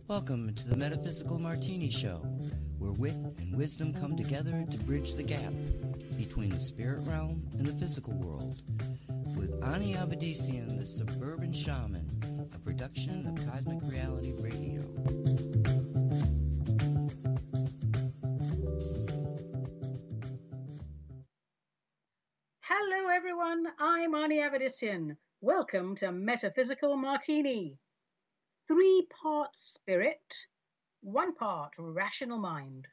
Welcome to the Metaphysical Martini Show, where wit and wisdom come together to bridge the gap between the spirit realm and the physical world. With Ani Avedissian, the Suburban Shaman, a production of Cosmic Reality Radio. Hello everyone, I'm Ani Avedissian. Welcome to Metaphysical Martini. 3 parts spirit, 1 part rational mind.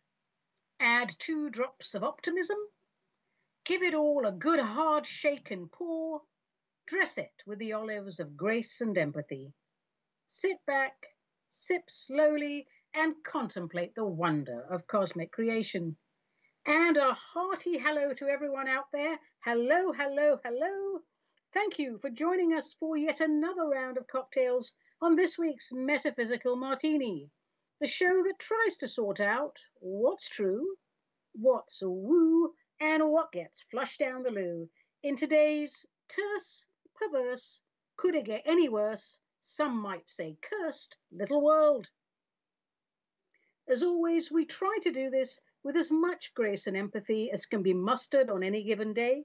Add 2 drops of optimism. Give it all a good hard shake and pour. Dress it with the olives of grace and empathy. Sit back, sip slowly, and contemplate the wonder of cosmic creation. And a hearty hello to everyone out there. Hello, hello, hello. Thank you for joining us for yet another round of cocktails on this week's Metaphysical Martini, the show that tries to sort out what's true, what's a woo, and what gets flushed down the loo in today's terse, perverse, could it get any worse, some might say cursed, little world. As always, we try to do this with as much grace and empathy as can be mustered on any given day.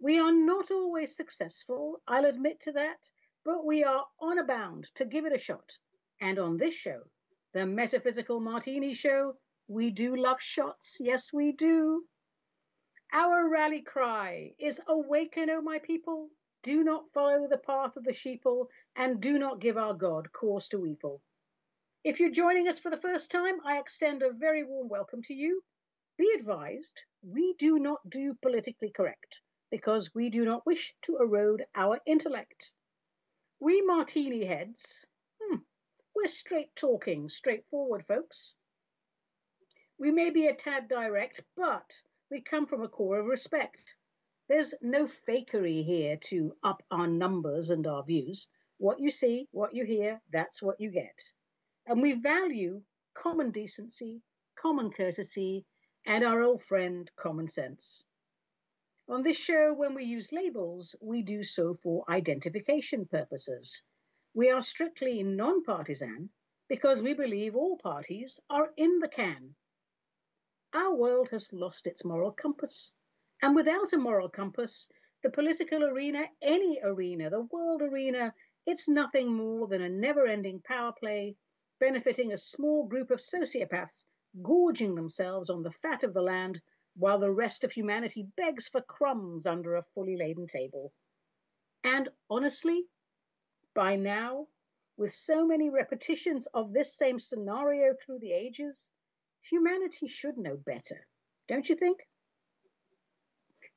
We are not always successful, I'll admit to that, but we are honor bound to give it a shot. And on this show, the Metaphysical Martini Show, we do love shots. Yes, we do. Our rally cry is awaken, O my people. Do not follow the path of the sheeple, and do not give our God cause to weeple. If you're joining us for the first time, I extend a very warm welcome to you. Be advised, we do not do politically correct, because we do not wish to erode our intellect. We martini heads, we're straight talking, straightforward folks. We may be a tad direct, but we come from a core of respect. There's no fakery here to up our numbers and our views. What you see, what you hear, that's what you get. And we value common decency, common courtesy, and our old friend, common sense. On this show, when we use labels, we do so for identification purposes. We are strictly non-partisan because we believe all parties are in the can. Our world has lost its moral compass. And without a moral compass, the political arena, any arena, the world arena, it's nothing more than a never-ending power play benefiting a small group of sociopaths gorging themselves on the fat of the land while the rest of humanity begs for crumbs under a fully laden table. And honestly, by now, with so many repetitions of this same scenario through the ages, humanity should know better, don't you think?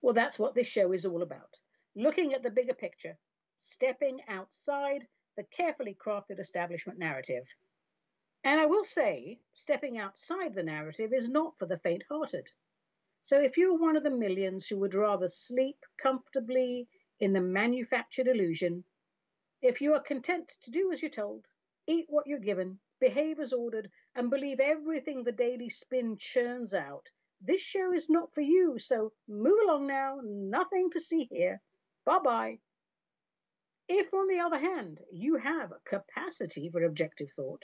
Well, that's what this show is all about. Looking at the bigger picture, stepping outside the carefully crafted establishment narrative. And I will say, stepping outside the narrative is not for the faint-hearted. So if you're one of the millions who would rather sleep comfortably in the manufactured illusion, if you are content to do as you're told, eat what you're given, behave as ordered, and believe everything the daily spin churns out, this show is not for you. So move along now, nothing to see here. Bye-bye. If, on the other hand, you have a capacity for objective thought,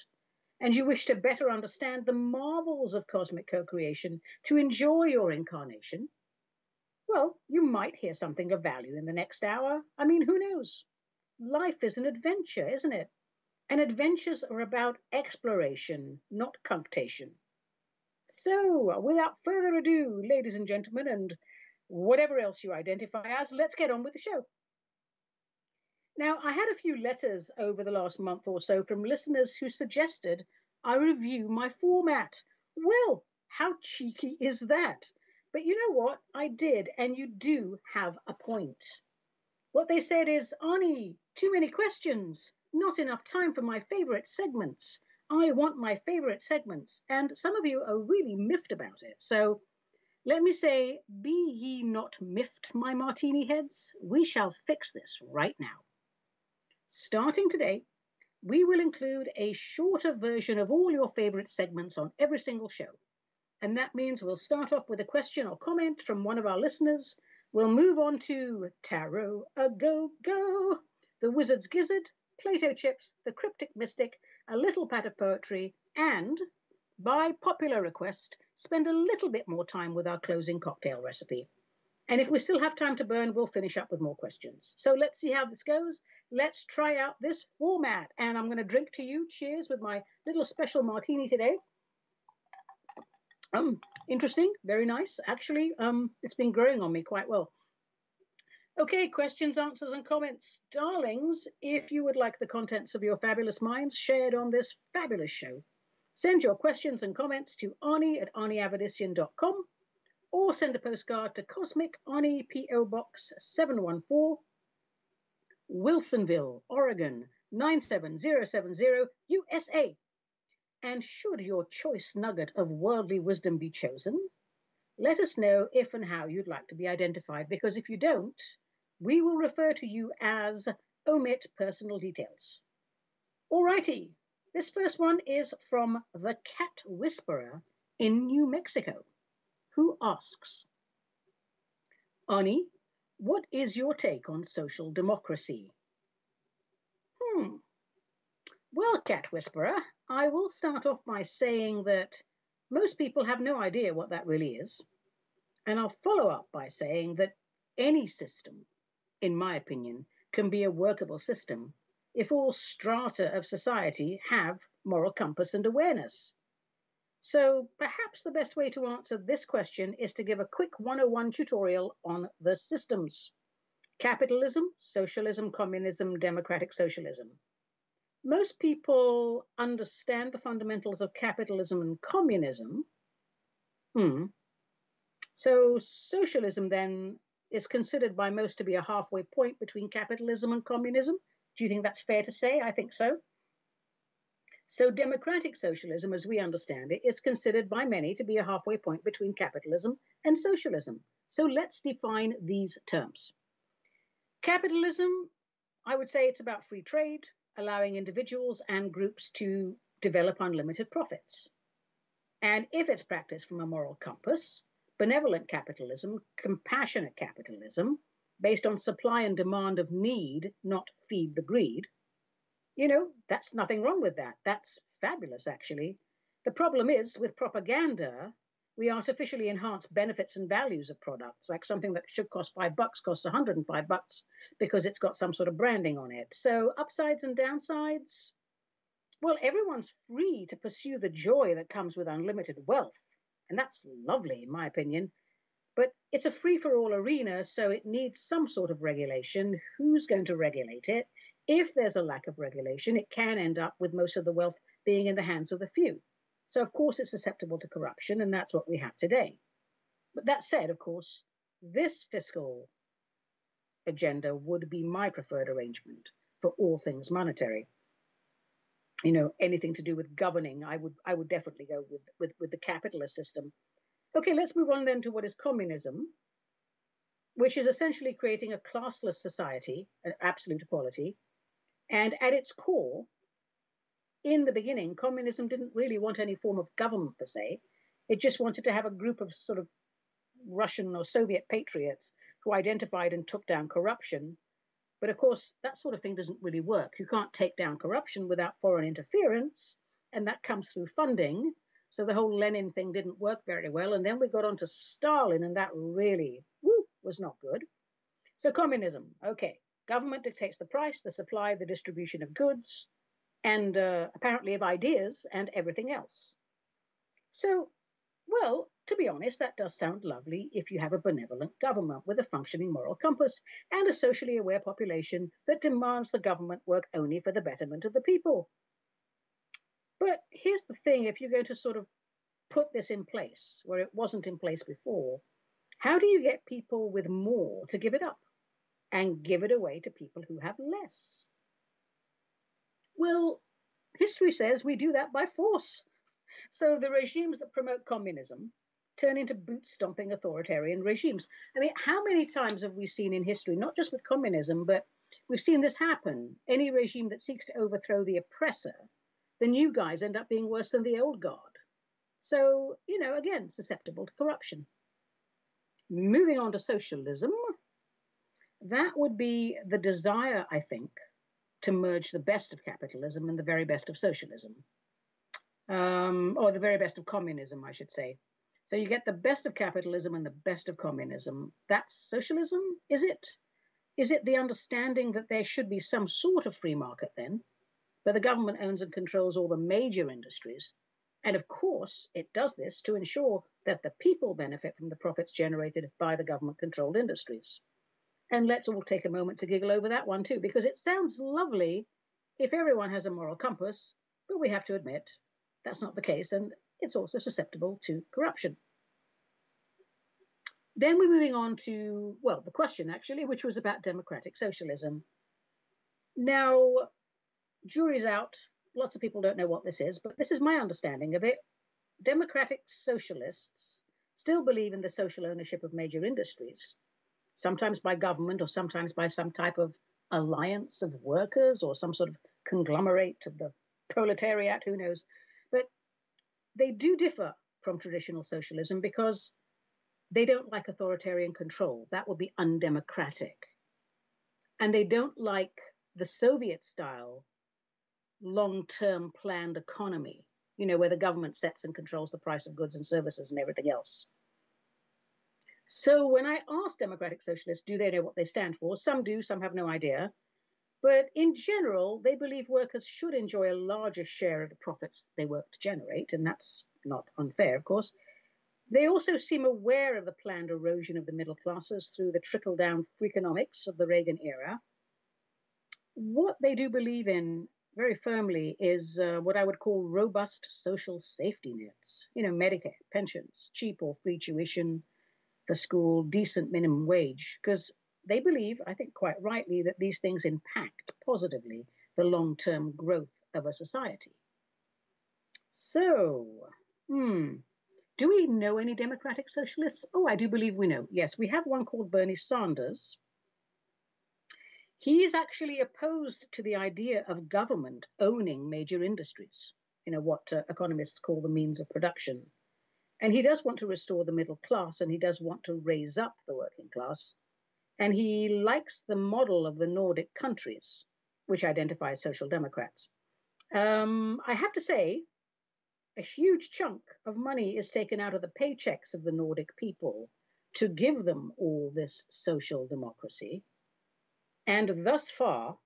and you wish to better understand the marvels of cosmic co-creation to enjoy your incarnation, well, you might hear something of value in the next hour. I mean, who knows? Life is an adventure, isn't it? And adventures are about exploration, not cunctation. So, without further ado, ladies and gentlemen, and whatever else you identify as, let's get on with the show. Now, I had a few letters over the last month or so from listeners who suggested I review my format. Well, how cheeky is that? But you know what? I did, and you do have a point. What they said is, Ani, too many questions, not enough time for my favorite segments. I want my favorite segments, and some of you are really miffed about it. So let me say, be ye not miffed, my martini heads. We shall fix this right now. Starting today, we will include a shorter version of all your favorite segments on every single show. And that means we'll start off with a question or comment from one of our listeners. We'll move on to Tarot A Go Go, the wizard's gizzard, Plato chips, the cryptic mystic, a little pat of poetry, and, by popular request, spend a little bit more time with our closing cocktail recipe. And if we still have time to burn, we'll finish up with more questions. So let's see how this goes. Let's try out this format. And I'm going to drink to you. Cheers with my little special martini today. Interesting, very nice. Actually, it's been growing on me quite well. Okay, questions, answers, and comments. Darlings, if you would like the contents of your fabulous minds shared on this fabulous show, send your questions and comments to Ani@aniavedissian.com or send a postcard to Cosmic Ani P.O. Box 714, Wilsonville, Oregon 97070, USA. And should your choice nugget of worldly wisdom be chosen, let us know if and how you'd like to be identified, because if you don't, we will refer to you as omit personal details. Alrighty, this first one is from the Cat Whisperer in New Mexico, who asks, Ani, what is your take on social democracy? Well, Cat Whisperer, I will start off by saying that most people have no idea what that really is. And I'll follow up by saying that any system, in my opinion, can be a workable system if all strata of society have moral compass and awareness. So perhaps the best way to answer this question is to give a quick 101 tutorial on the systems. Capitalism, socialism, communism, democratic socialism. Most people understand the fundamentals of capitalism and communism. So socialism then is considered by most to be a halfway point between capitalism and communism. Do you think that's fair to say? I think so. So democratic socialism, as we understand it, is considered by many to be a halfway point between capitalism and socialism. So let's define these terms. Capitalism, I would say it's about free trade, allowing individuals and groups to develop unlimited profits. And if it's practiced from a moral compass, benevolent capitalism, compassionate capitalism, based on supply and demand of need, not feed the greed, that's nothing wrong with that. That's fabulous, actually. The problem is, with propaganda, we artificially enhance benefits and values of products, like something that should cost $5 costs $105 because it's got some sort of branding on it. So upsides and downsides, well, everyone's free to pursue the joy that comes with unlimited wealth. And that's lovely, in my opinion. But it's a free-for-all arena, so it needs some sort of regulation. Who's going to regulate it? If there's a lack of regulation, it can end up with most of the wealth being in the hands of the few. So, of course, it's susceptible to corruption, and that's what we have today. But that said, of course, this fiscal agenda would be my preferred arrangement for all things monetary. Anything to do with governing, I would definitely go with the capitalist system. Okay, let's move on then to what is communism, which is essentially creating a classless society, an absolute equality. And at its core, in the beginning, communism didn't really want any form of government per se. It just wanted to have a group of sort of Russian or Soviet patriots who identified and took down corruption. But of course, that sort of thing doesn't really work. You can't take down corruption without foreign interference, and that comes through funding. So the whole Lenin thing didn't work very well. And then we got on to Stalin, and that really was not good. So communism, okay. Government dictates the price, the supply, the distribution of goods, and apparently of ideas and everything else. So, well, to be honest, that does sound lovely if you have a benevolent government with a functioning moral compass and a socially aware population that demands the government work only for the betterment of the people. But here's the thing, if you're going to sort of put this in place where it wasn't in place before, how do you get people with more to give it up and give it away to people who have less? Well, history says we do that by force. So the regimes that promote communism turn into boot-stomping authoritarian regimes. I mean, how many times have we seen in history, not just with communism, but we've seen this happen. Any regime that seeks to overthrow the oppressor, the new guys end up being worse than the old guard. So, again, susceptible to corruption. Moving on to socialism, that would be the desire, I think, to merge the best of capitalism and the very best of socialism, or the very best of communism, I should say. So you get the best of capitalism and the best of communism. That's socialism, is it? Is it the understanding that there should be some sort of free market then, where the government owns and controls all the major industries? And of course, it does this to ensure that the people benefit from the profits generated by the government-controlled industries. And let's all take a moment to giggle over that one too, because it sounds lovely if everyone has a moral compass, but we have to admit that's not the case, and it's also susceptible to corruption. Then we're moving on to, well, the question actually, which was about democratic socialism. Now, jury's out. Lots of people don't know what this is, but this is my understanding of it. Democratic socialists still believe in the social ownership of major industries, sometimes by government or sometimes by some type of alliance of workers or some sort of conglomerate of the proletariat, who knows. But they do differ from traditional socialism because they don't like authoritarian control. That would be undemocratic. And they don't like the Soviet-style long-term planned economy, you know, where the government sets and controls the price of goods and services and everything else. So when I ask democratic socialists, do they know what they stand for? Some do, some have no idea. But in general, they believe workers should enjoy a larger share of the profits they work to generate, and that's not unfair, of course. They also seem aware of the planned erosion of the middle classes through the trickle-down freakonomics of the Reagan era. What they do believe in very firmly is what I would call robust social safety nets. You know, Medicare, pensions, cheap or free tuition for school, decent minimum wage, because they believe, I think quite rightly, that these things impact positively the long-term growth of a society. So, do we know any democratic socialists? Oh, I do believe we know. Yes, we have one called Bernie Sanders. He is actually opposed to the idea of government owning major industries, you know, what economists call the means of production. And he does want to restore the middle class, and he does want to raise up the working class. And he likes the model of the Nordic countries, which identify as social democrats. I have to say, a huge chunk of money is taken out of the paychecks of the Nordic people to give them all this social democracy. And thus far,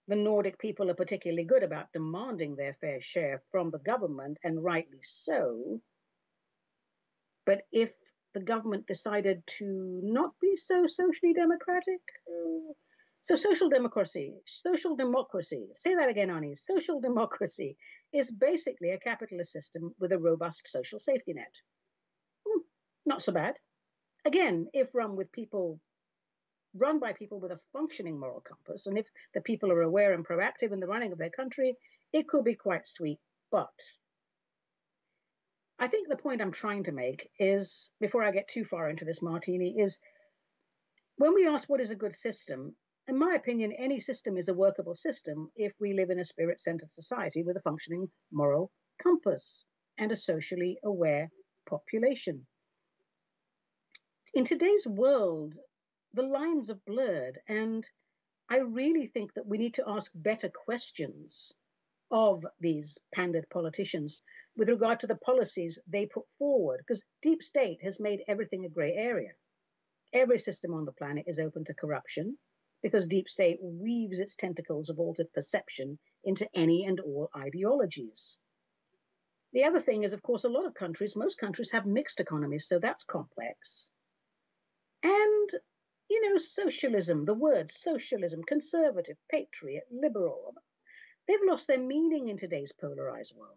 the Nordic people are particularly good about demanding their fair share from the government, and rightly so. But if the government decided to not be so socially democratic, so social democracy, say that again, Ani, social democracy is basically a capitalist system with a robust social safety net. Not so bad. Again, if run by people with a functioning moral compass, and if the people are aware and proactive in the running of their country, it could be quite sweet. But I think the point I'm trying to make is, before I get too far into this martini, is when we ask what is a good system, in my opinion, any system is a workable system if we live in a spirit-centered society with a functioning moral compass and a socially aware population. In today's world, the lines are blurred, and I really think that we need to ask better questions of these pandered politicians with regard to the policies they put forward, because deep state has made everything a gray area. Every system on the planet is open to corruption because deep state weaves its tentacles of altered perception into any and all ideologies. The other thing is, of course, most countries have mixed economies, so that's complex. And you know, socialism, the words socialism, conservative, patriot, liberal, they've lost their meaning in today's polarized world.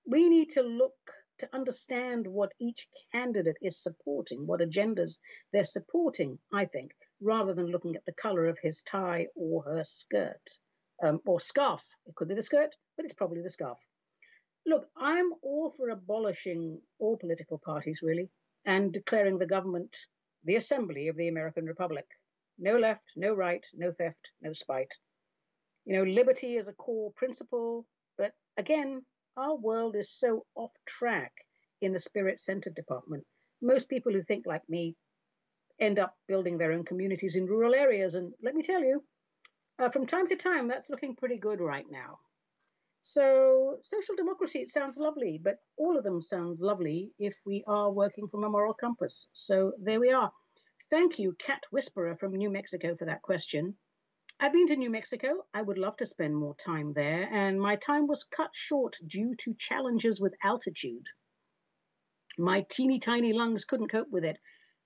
We need to look to understand what each candidate is supporting, what agendas they're supporting, I think, rather than looking at the color of his tie or her skirt, or scarf. It could be the skirt, but it's probably the scarf. Look, I'm all for abolishing all political parties, really, and declaring the government the assembly of the American Republic. No left, no right, no theft, no spite. You know, liberty is a core principle, but again, our world is so off track in the spirit-centered department. Most people who think like me end up building their own communities in rural areas. And let me tell you, From time to time, that's looking pretty good right now. So social democracy, it sounds lovely, but all of them sound lovely if we are working from a moral compass. So there we are. Thank you, Cat Whisperer from New Mexico, for that question. I've been to New Mexico. I would love to spend more time there, and my time was cut short due to challenges with altitude. My teeny tiny lungs couldn't cope with it.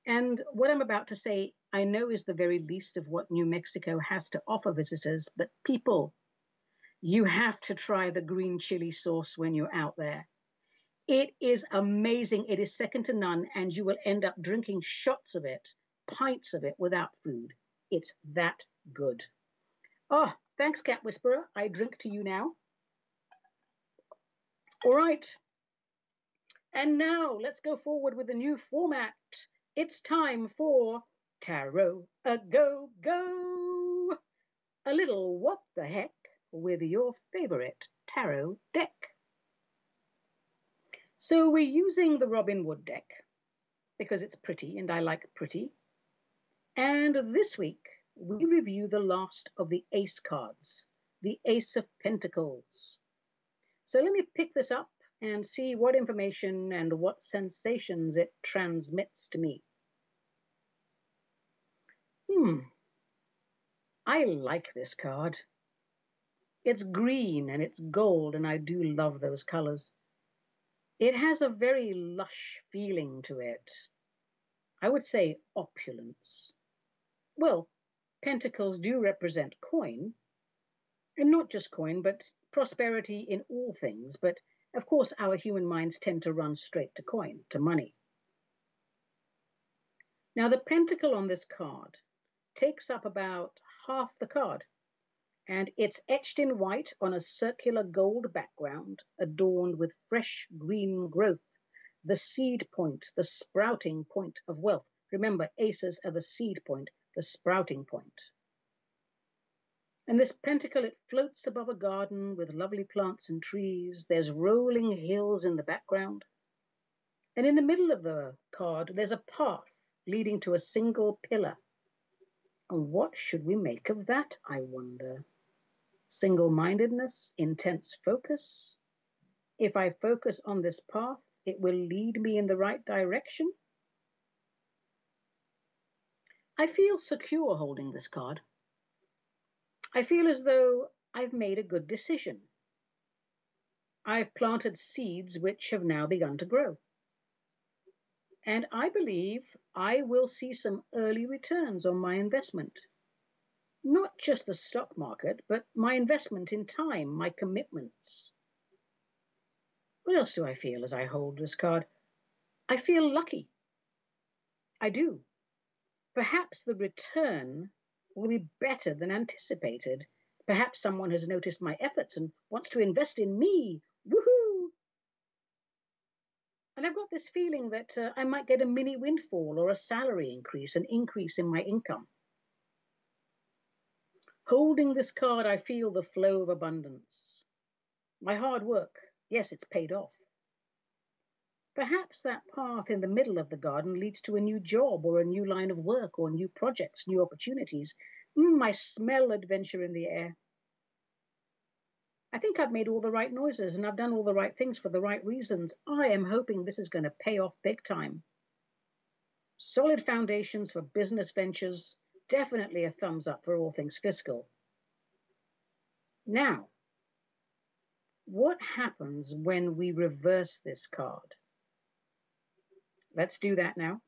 And what I'm about to say, I know is the very least of what New Mexico has to offer visitors, but people, you have to try the green chili sauce when you're out there. It is amazing. It is second to none, and you will end up drinking shots of it, pints of it without food. It's that good. Oh, thanks, Cat Whisperer. I drink to you now. All right. And now let's go forward with a new format. It's time for Tarot a Go Go. A little what the heck with your favorite tarot deck. So we're using the Robin Wood deck because it's pretty and I like pretty. And this week we review the last of the Ace cards, the Ace of Pentacles. So let me pick this up and see what information and what sensations it transmits to me. I like this card. It's green and it's gold, and I do love those colors. It has a very lush feeling to it. I would say opulence. Well, pentacles do represent coin, and not just coin, but prosperity in all things. But of course, our human minds tend to run straight to coin, to money. Now, the pentacle on this card takes up about half the card, and it's etched in white on a circular gold background adorned with fresh green growth, the seed point, the sprouting point of wealth. Remember, aces are the seed point, the sprouting point. And this pentacle, it floats above a garden with lovely plants and trees. There's rolling hills in the background. And in the middle of the card, there's a path leading to a single pillar. And what should we make of that, I wonder? Single-mindedness, intense focus. If I focus on this path, it will lead me in the right direction. I feel secure holding this card. I feel as though I've made a good decision. I've planted seeds which have now begun to grow. And I believe I will see some early returns on my investment. Not just the stock market, but my investment in time, my commitments. What else do I feel as I hold this card? I feel lucky. I do. Perhaps the return will be better than anticipated. Perhaps someone has noticed my efforts and wants to invest in me. Woohoo! And I've got this feeling that I might get a mini windfall or a salary increase, an increase in my income. Holding this card, I feel the flow of abundance. My hard work, yes, it's paid off. Perhaps that path in the middle of the garden leads to a new job or a new line of work or new projects, new opportunities. I smell adventure in the air. I think I've made all the right noises and I've done all the right things for the right reasons. I am hoping this is going to pay off big time. Solid foundations for business ventures. Definitely a thumbs up for all things fiscal. Now, what happens when we reverse this card? Let's do that now.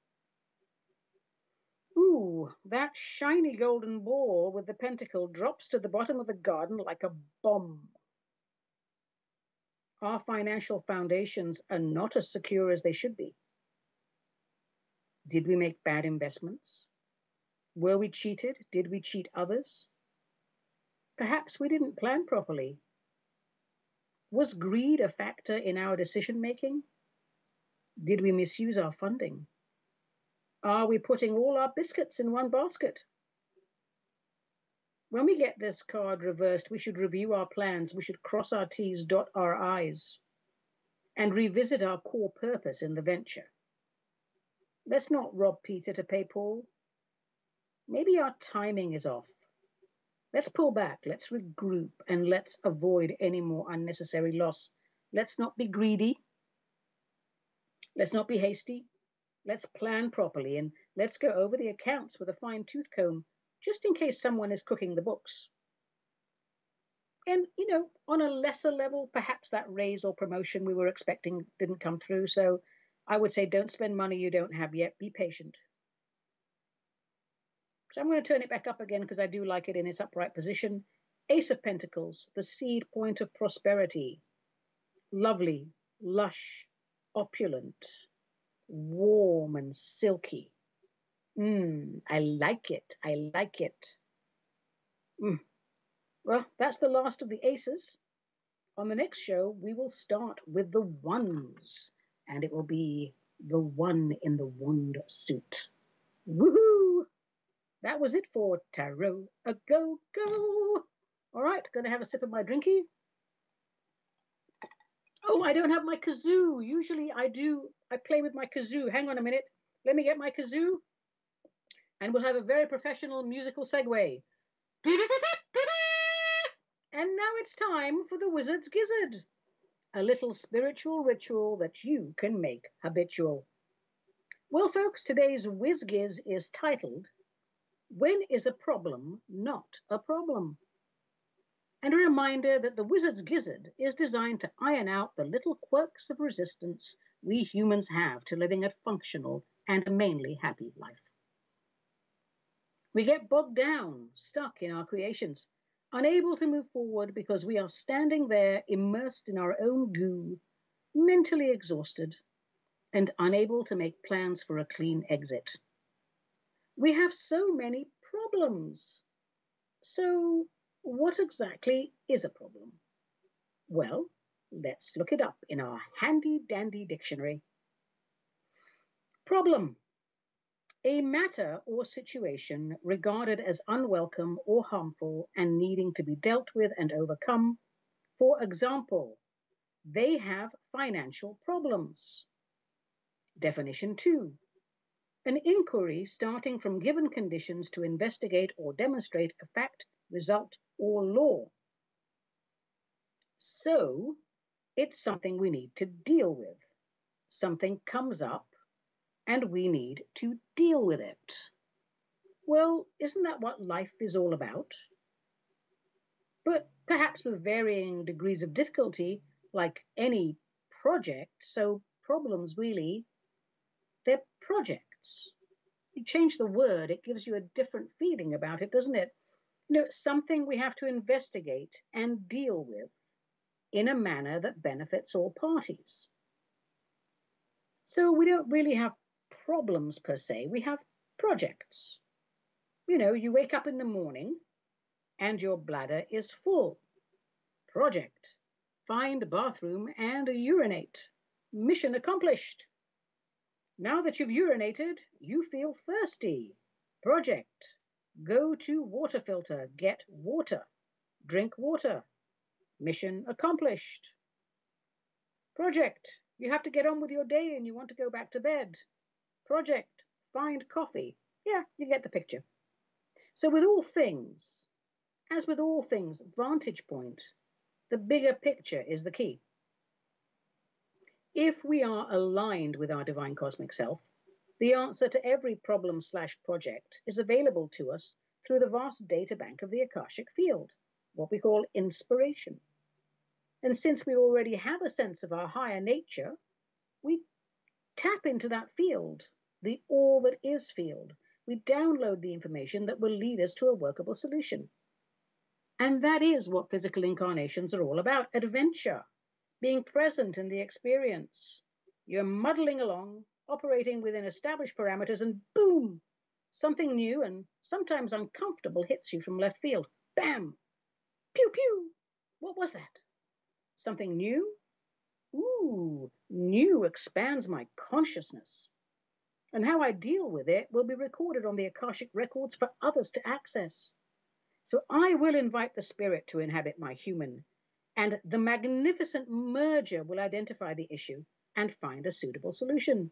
Ooh, that shiny golden ball with the pentacle drops to the bottom of the garden like a bomb. Our financial foundations are not as secure as they should be. Did we make bad investments? Were we cheated? Did we cheat others? Perhaps we didn't plan properly. Was greed a factor in our decision-making? Did we misuse our funding? Are we putting all our biscuits in one basket? When we get this card reversed, we should review our plans. We should cross our T's, dot our I's, and revisit our core purpose in the venture. Let's not rob Peter to pay Paul. Maybe our timing is off. Let's pull back, let's regroup, and let's avoid any more unnecessary loss. Let's not be greedy. Let's not be hasty. Let's plan properly, and let's go over the accounts with a fine-tooth comb, just in case someone is cooking the books. And, on a lesser level, perhaps that raise or promotion we were expecting didn't come through. So I would say don't spend money you don't have yet. Be patient. So I'm going to turn it back up again because I do like it in its upright position. Ace of Pentacles, the seed point of prosperity. Lovely, lush, opulent, warm and silky. I like it. I like it. Well, that's the last of the aces. On the next show, we will start with the ones, and it will be the one in the wand suit. Woohoo! That was it for Tarot A Go Go. All right, going to have a sip of my drinky. Oh, I don't have my kazoo. Usually I do. I play with my kazoo. Hang on a minute. Let me get my kazoo, and we'll have a very professional musical segue. And now it's time for the Wizard's Gizzard, a little spiritual ritual that you can make habitual. Well, folks, today's WizGiz is titled, When is a Problem Not a Problem? And a reminder that the Wizard's Gizzard is designed to iron out the little quirks of resistance we humans have to living a functional and a mainly happy life. We get bogged down, stuck in our creations, unable to move forward because we are standing there immersed in our own goo, mentally exhausted, and unable to make plans for a clean exit. We have so many problems. So, what exactly is a problem? Well, let's look it up in our handy-dandy dictionary. Problem: a matter or situation regarded as unwelcome or harmful and needing to be dealt with and overcome. For example, they have financial problems. Definition 2. An inquiry starting from given conditions to investigate or demonstrate a fact, result, or law. So, it's something we need to deal with. Something comes up, and we need to deal with it. Well, isn't that what life is all about? But perhaps with varying degrees of difficulty, like any project, so problems really, they're projects. You change the word, it gives you a different feeling about it, doesn't it? It's something we have to investigate and deal with in a manner that benefits all parties. So we don't really have problems per se, we have projects. You wake up in the morning and your bladder is full. Project: find a bathroom and urinate. Mission accomplished. Now that you've urinated, you feel thirsty. Project: go to water filter, get water. Drink water. Mission accomplished. Project: you have to get on with your day and you want to go back to bed. Project: find coffee. Yeah, you get the picture. So with all things, as with all things, vantage point, the bigger picture is the key. If we are aligned with our divine cosmic self, the answer to every problem/project is available to us through the vast data bank of the Akashic field, what we call inspiration. And since we already have a sense of our higher nature, we tap into that field, the all that is field. We download the information that will lead us to a workable solution. And that is what physical incarnations are all about: adventure, being present in the experience. You're muddling along, operating within established parameters, and boom, something new and sometimes uncomfortable hits you from left field. Bam! Pew, pew! What was that? Something new? Ooh, new expands my consciousness. And how I deal with it will be recorded on the Akashic records for others to access. So I will invite the spirit to inhabit my human, and the magnificent merger will identify the issue and find a suitable solution.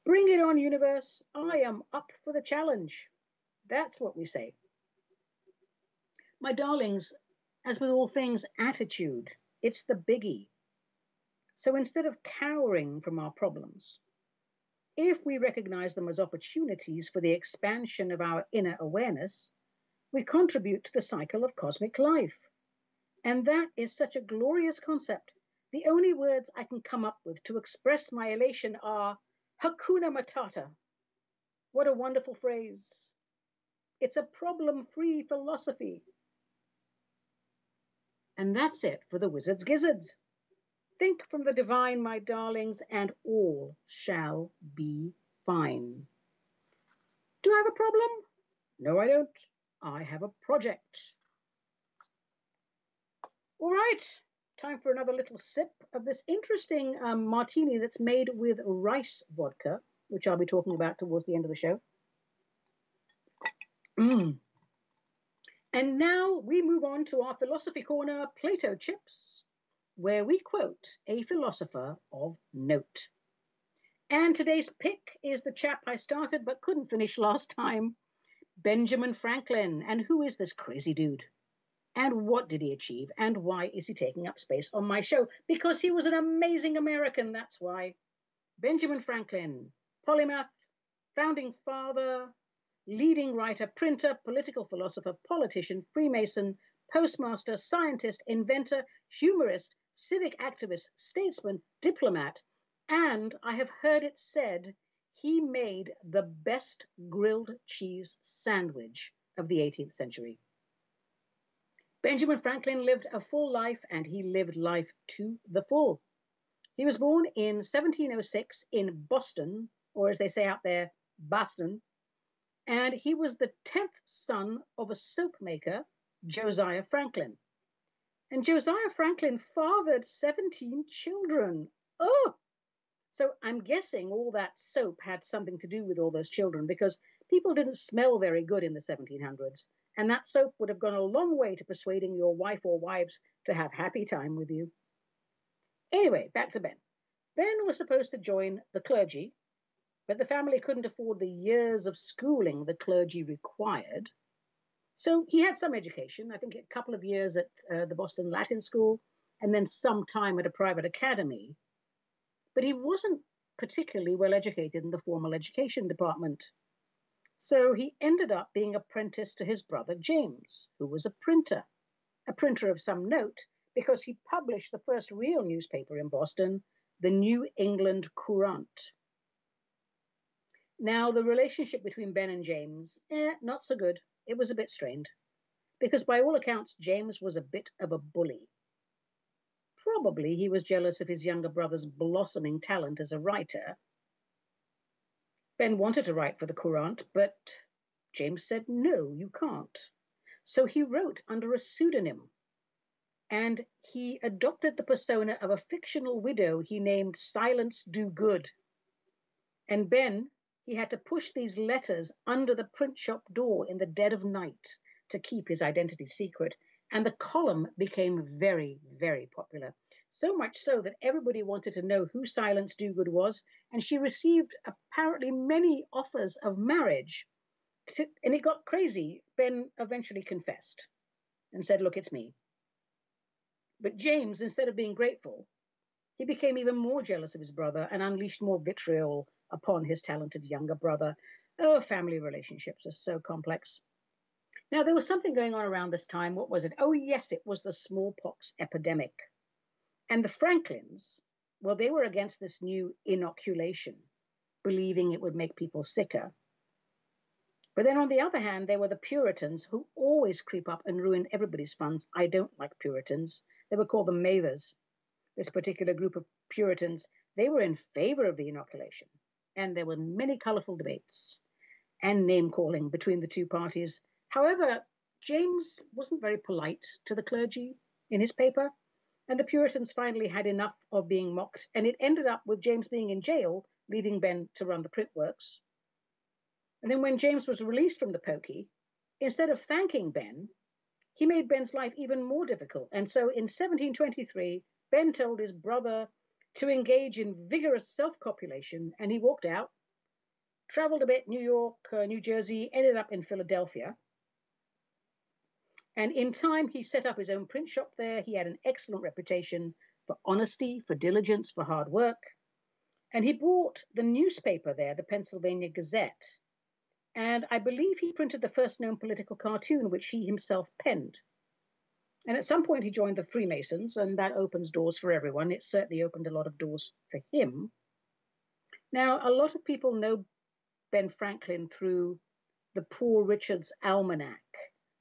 Bring it on, universe. I am up for the challenge. That's what we say. My darlings, as with all things, attitude, it's the biggie. So instead of cowering from our problems, if we recognize them as opportunities for the expansion of our inner awareness, we contribute to the cycle of cosmic life. And that is such a glorious concept. The only words I can come up with to express my elation are Hakuna Matata. What a wonderful phrase. It's a problem-free philosophy. And that's it for the wizard's gizzards. Think from the divine, my darlings, and all shall be fine. Do I have a problem? No, I don't. I have a project. All right, time for another little sip of this interesting martini that's made with rice vodka, which I'll be talking about towards the end of the show. And now we move on to our philosophy corner, Plato Chips, where we quote a philosopher of note. And today's pick is the chap I started but couldn't finish last time, Benjamin Franklin. And who is this crazy dude? And what did he achieve? And why is he taking up space on my show? Because he was an amazing American, that's why. Benjamin Franklin, polymath, founding father, leading writer, printer, political philosopher, politician, Freemason, postmaster, scientist, inventor, humorist, civic activist, statesman, diplomat, and I have heard it said he made the best grilled cheese sandwich of the 18th century. Benjamin Franklin lived a full life, and he lived life to the full. He was born in 1706 in Boston, or as they say out there, Boston, and he was the 10th son of a soap maker, Josiah Franklin. And Josiah Franklin fathered 17 children. Oh! So I'm guessing all that soap had something to do with all those children, because people didn't smell very good in the 1700s. And that soap would have gone a long way to persuading your wife or wives to have happy time with you. Anyway, back to Ben. Ben was supposed to join the clergy, but the family couldn't afford the years of schooling the clergy required. So he had some education, I think a couple of years at the Boston Latin School, and then some time at a private academy. But he wasn't particularly well educated in the formal education department. So he ended up being apprenticed to his brother James, who was a printer of some note, because he published the first real newspaper in Boston, the New England Courant. Now, the relationship between Ben and James, not so good. It was a bit strained, because by all accounts, James was a bit of a bully. Probably he was jealous of his younger brother's blossoming talent as a writer. Ben wanted to write for the Courant, but James said, no, you can't. So he wrote under a pseudonym, and he adopted the persona of a fictional widow he named Silence Do Good. And Ben, he had to push these letters under the print shop door in the dead of night to keep his identity secret. And the column became very, very popular. So much so that everybody wanted to know who Silence Dogood was, and she received apparently many offers of marriage. And it got crazy. Ben eventually confessed and said, look, it's me. But James, instead of being grateful, he became even more jealous of his brother and unleashed more vitriol upon his talented younger brother. Oh, family relationships are so complex. Now, there was something going on around this time. What was it? Oh, yes, it was the smallpox epidemic. And the Franklins, well, they were against this new inoculation, believing it would make people sicker. But then on the other hand, there were the Puritans who always creep up and ruin everybody's funds. I don't like Puritans. They were called the Mathers. This particular group of Puritans, they were in favor of the inoculation. And there were many colorful debates and name-calling between the two parties. However, James wasn't very polite to the clergy in his paper, and the Puritans finally had enough of being mocked, and it ended up with James being in jail, leaving Ben to run the print works. And then when James was released from the pokey, instead of thanking Ben, he made Ben's life even more difficult. And so in 1723, Ben told his brother to engage in vigorous self-copulation, and he walked out, traveled a bit, New York, New Jersey, ended up in Philadelphia. And in time, he set up his own print shop there. He had an excellent reputation for honesty, for diligence, for hard work. And he bought the newspaper there, the Pennsylvania Gazette. And I believe he printed the first known political cartoon, which he himself penned. And at some point, he joined the Freemasons, and that opens doors for everyone. It certainly opened a lot of doors for him. Now, a lot of people know Ben Franklin through the Poor Richard's Almanac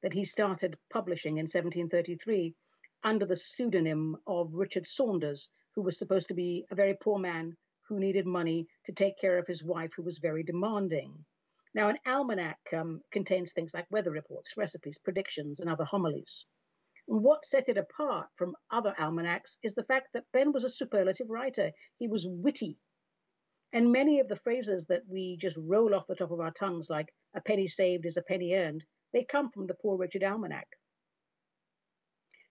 that he started publishing in 1733 under the pseudonym of Richard Saunders, who was supposed to be a very poor man who needed money to take care of his wife, who was very demanding. Now, an almanac contains things like weather reports, recipes, predictions, and other homilies. And what set it apart from other almanacs is the fact that Ben was a superlative writer. He was witty. And many of the phrases that we just roll off the top of our tongues, like a penny saved is a penny earned, they come from the Poor Richard Almanac.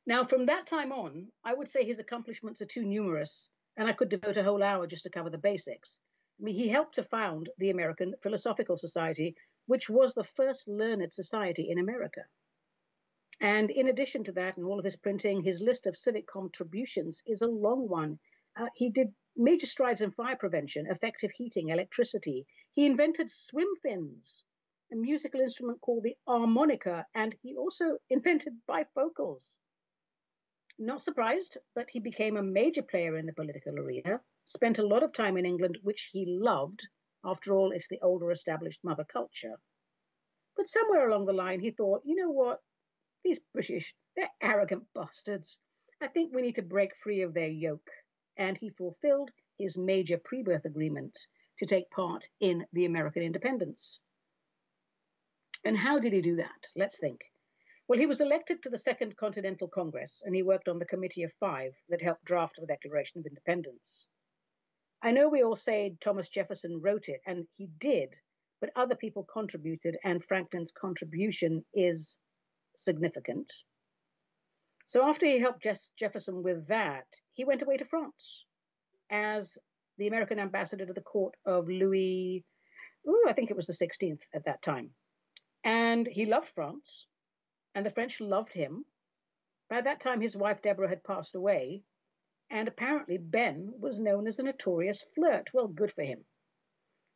Now, from that time on, I would say his accomplishments are too numerous, and I could devote a whole hour just to cover the basics. I mean, he helped to found the American Philosophical Society, which was the first learned society in America. And in addition to that, and all of his printing, his list of civic contributions is a long one. He did major strides in fire prevention, effective heating, electricity. He invented swim fins, a musical instrument called the harmonica, and he also invented bifocals. Not surprised, but he became a major player in the political arena, spent a lot of time in England, which he loved. After all, it's the older established mother culture. But somewhere along the line, he thought, you know what? These British, they're arrogant bastards. I think we need to break free of their yoke. And he fulfilled his major pre-birth agreement to take part in the American independence. And how did he do that? Let's think. Well, he was elected to the Second Continental Congress, and he worked on the Committee of Five that helped draft the Declaration of Independence. I know we all say Thomas Jefferson wrote it, and he did, but other people contributed, and Franklin's contribution is significant. So after he helped Jefferson with that, he went away to France as the American ambassador to the court of Louis, I think it was the 16th at that time. And he loved France, and the French loved him. By that time, his wife, Deborah, had passed away, and apparently Ben was known as a notorious flirt. Well, good for him.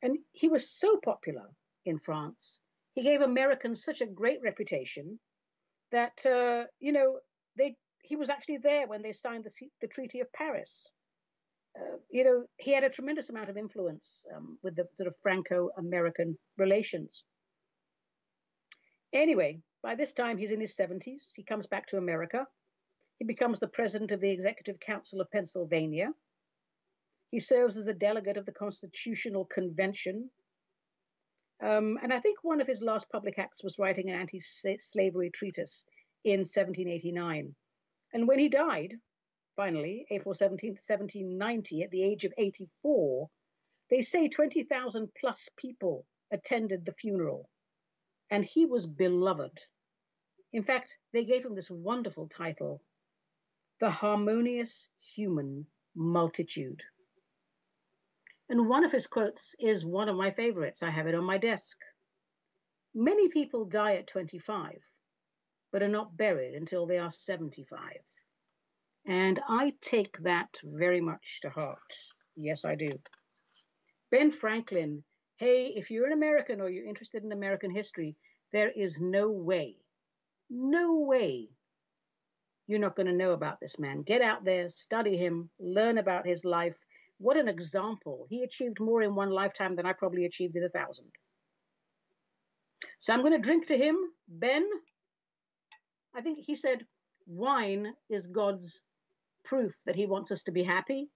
And he was so popular in France, he gave Americans such a great reputation that, he was actually there when they signed the Treaty of Paris. He had a tremendous amount of influence with the sort of Franco-American relations. Anyway, by this time, he's in his 70s. He comes back to America. He becomes the president of the Executive Council of Pennsylvania. He serves as a delegate of the Constitutional Convention. And I think one of his last public acts was writing an anti-slavery treatise in 1789. And when he died, finally, April 17th, 1790, at the age of 84, they say 20,000 plus people attended the funeral. And he was beloved. In fact, they gave him this wonderful title, the Harmonious Human Multitude. And one of his quotes is one of my favorites. I have it on my desk. Many people die at 25, but are not buried until they are 75. And I take that very much to heart. Yes, I do. Ben Franklin, hey, if you're an American or you're interested in American history, there is no way you're not going to know about this man. Get out there, study him, learn about his life. What an example. He achieved more in one lifetime than I probably achieved in 1,000. So I'm going to drink to him. Ben, I think he said, wine is God's proof that he wants us to be happy.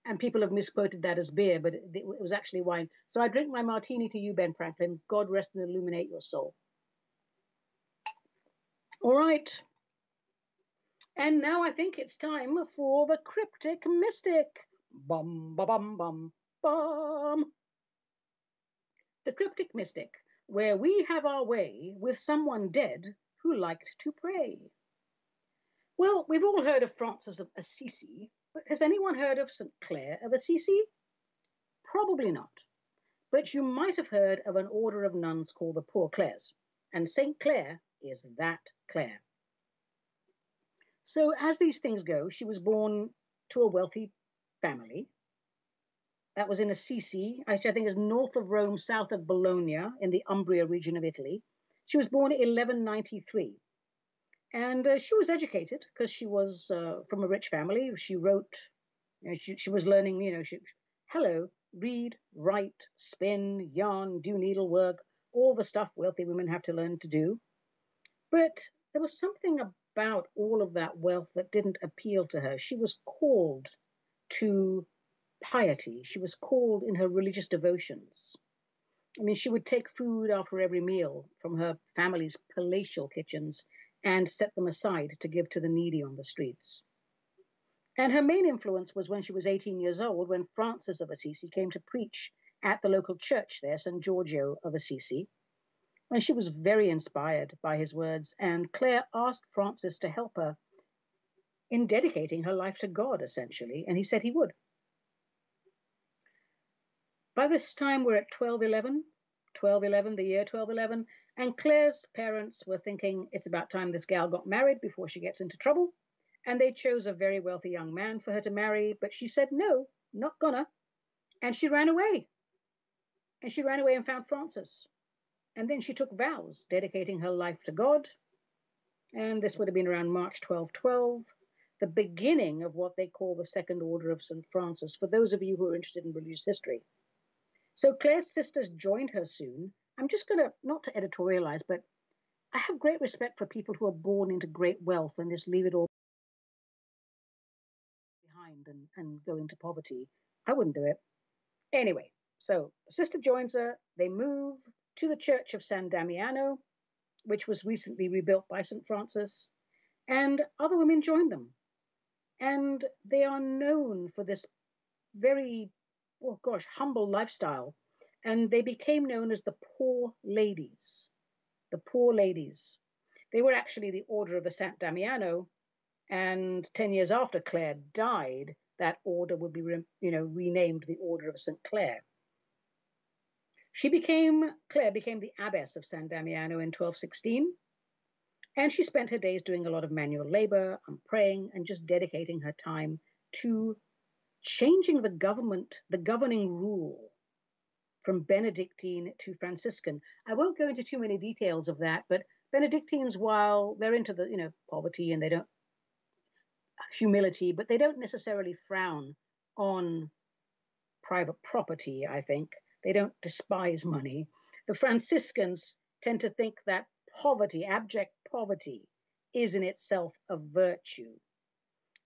And people have misquoted that as beer, but it was actually wine. So I drink my martini to you, Ben Franklin. God rest and illuminate your soul. All right. And now I think it's time for the cryptic mystic. Bum, ba, bum, bum, bum. The cryptic mystic, where we have our way with someone dead who liked to pray. Well, we've all heard of Francis of Assisi, but has anyone heard of St. Clare of Assisi? Probably not. But you might have heard of an order of nuns called the Poor Clares, and St. Clare is that Clare. So as these things go, she was born to a wealthy family. That was in Assisi, which I think is north of Rome, south of Bologna, in the Umbria region of Italy. She was born in 1193. And she was educated because she was from a rich family. She wrote, she was learning, hello, read, write, spin, yarn, do needlework, all the stuff wealthy women have to learn to do. But there was something about all of that wealth that didn't appeal to her. She was called to piety. She was called in her religious devotions. I mean, she would take food after every meal from her family's palatial kitchens and set them aside to give to the needy on the streets. And her main influence was when she was 18 years old, when Francis of Assisi came to preach at the local church there, San Giorgio of Assisi. And she was very inspired by his words, and Clare asked Francis to help her in dedicating her life to God, essentially, and he said he would. By this time, we're at 1211, the year 1211, and Claire's parents were thinking it's about time this gal got married before she gets into trouble, and they chose a very wealthy young man for her to marry, but she said, no, not gonna, and she ran away. And she ran away and found Francis. And then she took vows, dedicating her life to God, and this would have been around March 1212, the beginning of what they call the Second Order of St. Francis, for those of you who are interested in religious history. So Claire's sisters joined her soon. I'm just going to, not to editorialize, but I have great respect for people who are born into great wealth and just leave it all behind and go into poverty. I wouldn't do it. Anyway, so the sister joins her. They move to the church of San Damiano, which was recently rebuilt by St. Francis, and other women joined them. And they are known for this very, humble lifestyle. And they became known as the Poor Ladies. The Poor Ladies. They were actually the Order of the San Damiano, and 10 years after Clare died, that order would be renamed the Order of St. Clare. Clare became the abbess of San Damiano in 1216, and she spent her days doing a lot of manual labor and praying and just dedicating her time to changing the governing rule from Benedictine to Franciscan. I won't go into too many details of that, but Benedictines, while they're into the, poverty and they don't humility, but they don't necessarily frown on private property, I think. They don't despise money. The Franciscans tend to think that poverty, abject poverty, is in itself a virtue.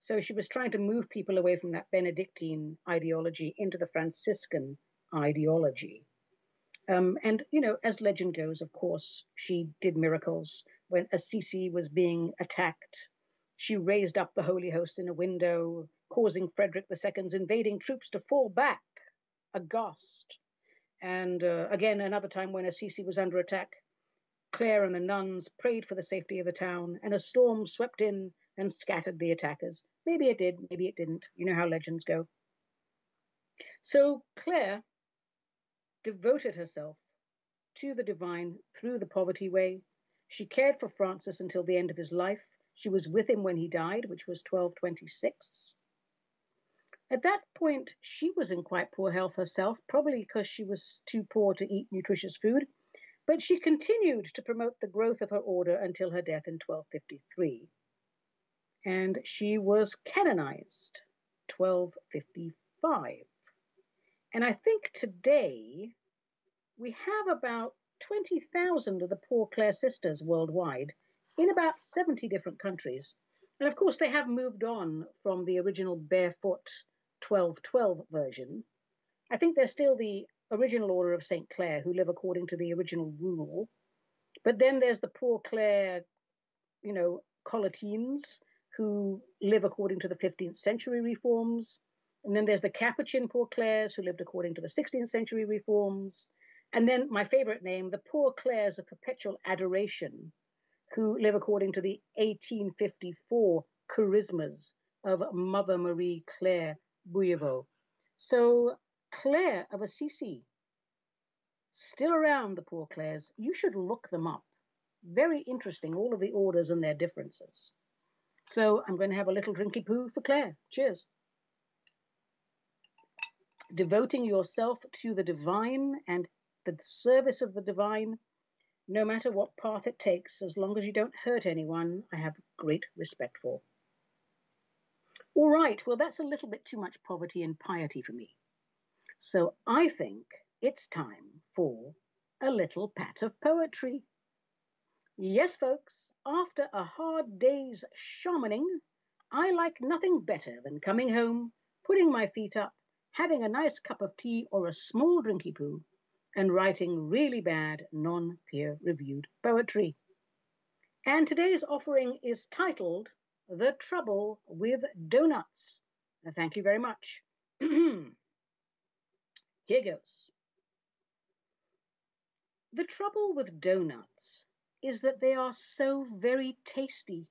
So she was trying to move people away from that Benedictine ideology into the Franciscan ideology. And, as legend goes, of course, she did miracles. When Assisi was being attacked, she raised up the Holy Host in a window, causing Frederick II's invading troops to fall back, aghast. And again, another time when Assisi was under attack, Clare and the nuns prayed for the safety of the town, and a storm swept in and scattered the attackers. Maybe it did, maybe it didn't. You know how legends go. So Clare devoted herself to the divine through the poverty way. She cared for Francis until the end of his life. She was with him when he died, which was 1226. At that point, she was in quite poor health herself, probably because she was too poor to eat nutritious food, but she continued to promote the growth of her order until her death in 1253. And she was canonized 1255. And I think today we have about 20,000 of the Poor Clare sisters worldwide in about 70 different countries. And of course, they have moved on from the original barefoot 1212 version. I think they're still the original Order of St. Clare who live according to the original rule. But then there's the Poor Clare, Collatines who live according to the 15th century reforms. And then there's the Capuchin Poor Clares who lived according to the 16th century reforms. And then my favorite name, the Poor Clares of Perpetual Adoration, who live according to the 1854 charismas of Mother Marie Clare Bouilleveau. So Clare of Assisi, still around, the Poor Clares. You should look them up. Very interesting, all of the orders and their differences. So I'm going to have a little drinky poo for Claire. Cheers. Devoting yourself to the divine and the service of the divine, no matter what path it takes, as long as you don't hurt anyone, I have great respect for. All right, well, that's a little bit too much poverty and piety for me. So I think it's time for a little pat of poetry. Yes, folks, after a hard day's shamaning, I like nothing better than coming home, putting my feet up, having a nice cup of tea or a small drinky poo, and writing really bad, non-peer-reviewed poetry. And today's offering is titled The Trouble with Donuts. Thank you very much. Here goes. The trouble with donuts is that they are so very tasty.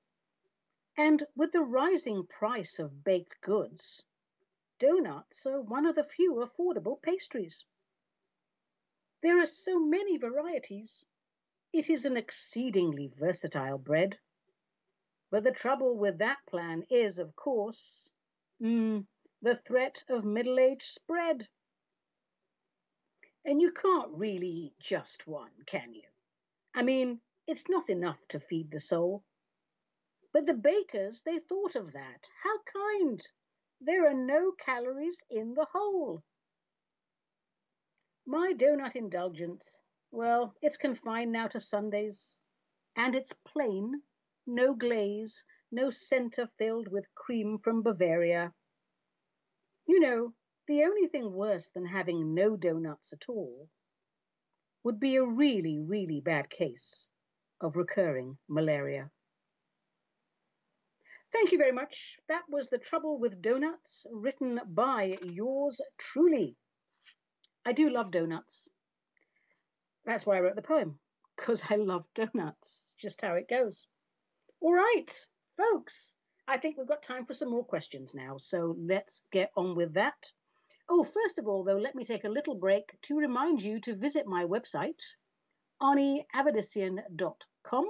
And with the rising price of baked goods, donuts are one of the few affordable pastries. There are so many varieties. It is an exceedingly versatile bread. But the trouble with that plan is, of course, the threat of middle-age spread. And you can't really eat just one, can you? I mean, it's not enough to feed the soul. But the bakers, they thought of that. How kind! There are no calories in the whole. My donut indulgence, well, it's confined now to Sundays. And it's plain, no glaze, no center filled with cream from Bavaria. You know, the only thing worse than having no donuts at all would be a really, really bad case of recurring malaria. Thank you very much. That was The Trouble with Donuts, written by yours truly. I do love donuts. That's why I wrote the poem, because I love donuts. It's just how it goes. All right, folks, I think we've got time for some more questions now, so let's get on with that. Oh, first of all, though, let me take a little break to remind you to visit my website, aniavedissian.com.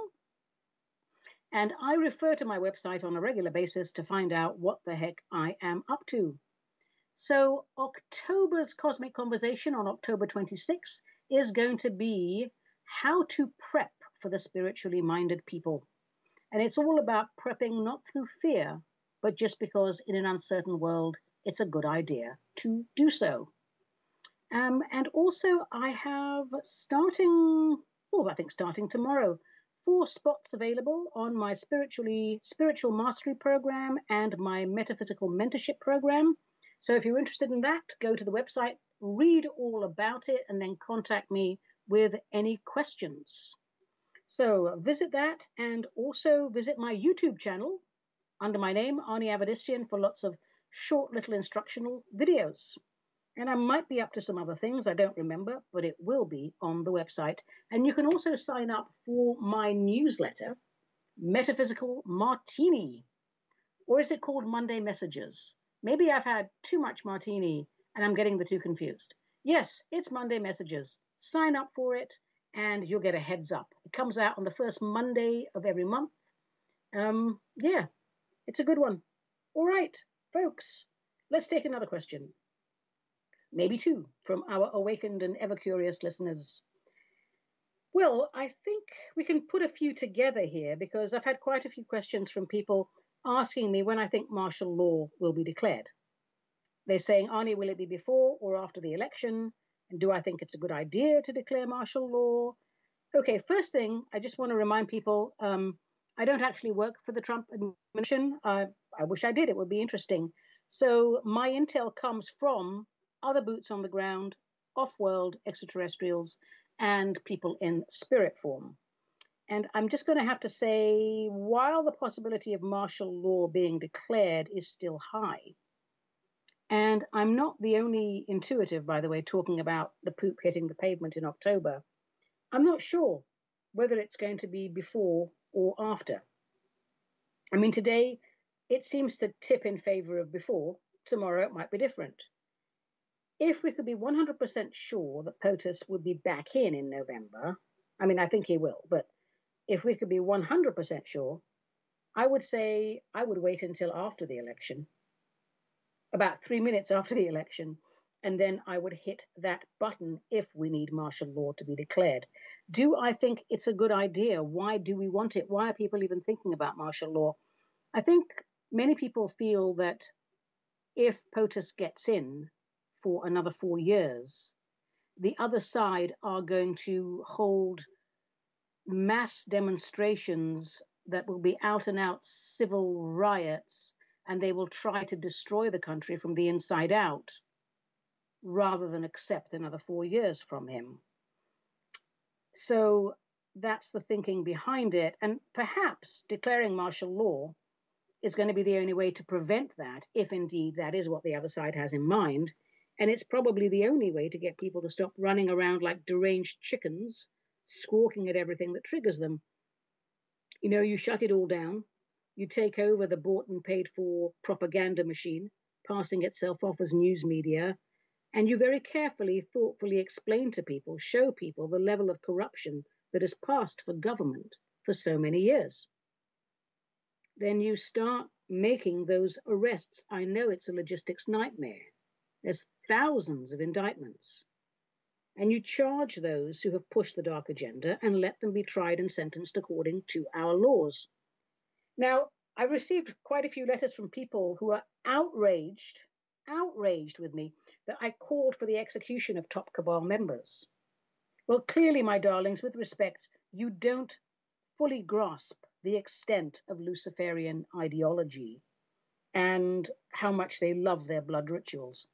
And I refer to my website on a regular basis to find out what the heck I am up to. So October's Cosmic Conversation on October 26th is going to be how to prep for the spiritually minded people. And it's all about prepping not through fear, but just because in an uncertain world, it's a good idea to do so. And also I have starting tomorrow, 4 spots available on my spiritual mastery program and my metaphysical mentorship program. So if you're interested in that, go to the website, read all about it, and then contact me with any questions. So visit that, and also visit my YouTube channel under my name, Ani Avedissian, for lots of short little instructional videos. And I might be up to some other things, I don't remember, but it will be on the website. And you can also sign up for my newsletter, Metaphysical Martini. Or is it called Monday Messages? Maybe I've had too much martini and I'm getting the two confused. Yes, it's Monday Messages. Sign up for it and you'll get a heads up. It comes out on the first Monday of every month. Yeah, it's a good one. All right, folks, let's take another question. Maybe 2 from our awakened and ever-curious listeners. Well, I think we can put a few together here because I've had quite a few questions from people asking me when I think martial law will be declared. They're saying, Ani, will it be before or after the election? And do I think it's a good idea to declare martial law? Okay, first thing, I just want to remind people, I don't actually work for the Trump administration. I wish I did. It would be interesting. So my intel comes from other boots on the ground, off-world extraterrestrials, and people in spirit form. And I'm just going to have to say, while the possibility of martial law being declared is still high, and I'm not the only intuitive, by the way, talking about the poop hitting the pavement in October, I'm not sure whether it's going to be before or after. I mean, today it seems to tip in favor of before. Tomorrow it might be different. If we could be 100% sure that POTUS would be back in November, I mean, I think he will, but if we could be 100% sure, I would say I would wait until after the election, about 3 minutes after the election, and then I would hit that button if we need martial law to be declared. Do I think it's a good idea? Why do we want it? Why are people even thinking about martial law? I think many people feel that if POTUS gets in for another 4 years, the other side are going to hold mass demonstrations that will be out and out civil riots, and they will try to destroy the country from the inside out rather than accept another 4 years from him. So that's the thinking behind it. And perhaps declaring martial law is going to be the only way to prevent that, if indeed that is what the other side has in mind. And it's probably the only way to get people to stop running around like deranged chickens, squawking at everything that triggers them. You know, you shut it all down, you take over the bought and paid for propaganda machine, passing itself off as news media, and you very carefully, thoughtfully explain to people, show people the level of corruption that has passed for government for so many years. Then you start making those arrests. I know it's a logistics nightmare. There's thousands of indictments. And you charge those who have pushed the dark agenda and let them be tried and sentenced according to our laws. Now, I received quite a few letters from people who are outraged with me that I called for the execution of top cabal members. Well, clearly, my darlings, with respect, you don't fully grasp the extent of Luciferian ideology and how much they love their blood rituals.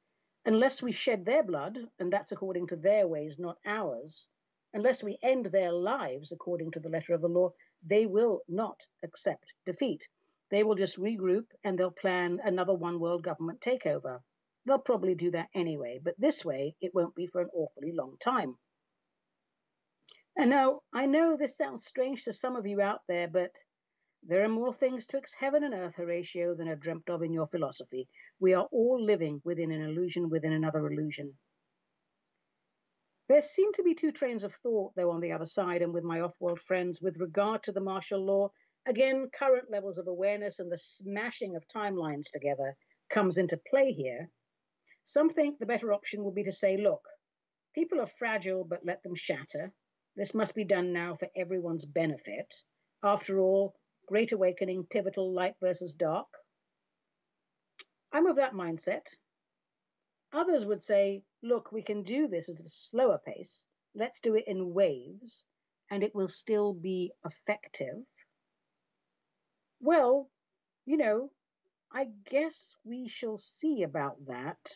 Unless we shed their blood, and that's according to their ways, not ours, unless we end their lives according to the letter of the law, they will not accept defeat. They will just regroup and they'll plan another one world government takeover. They'll probably do that anyway, but this way it won't be for an awfully long time. And now, I know this sounds strange to some of you out there, but there are more things twixt heaven and earth, Horatio, than are dreamt of in your philosophy. We are all living within an illusion within another illusion. There seem to be two trains of thought, though, on the other side and with my off-world friends with regard to the martial law. Again, current levels of awareness and the smashing of timelines together comes into play here. Some think the better option will be to say, look, people are fragile, but let them shatter. This must be done now for everyone's benefit. After all, Great Awakening, pivotal, light versus dark. I'm of that mindset. Others would say, look, we can do this at a slower pace. Let's do it in waves, and it will still be effective. Well, you know, I guess we shall see about that.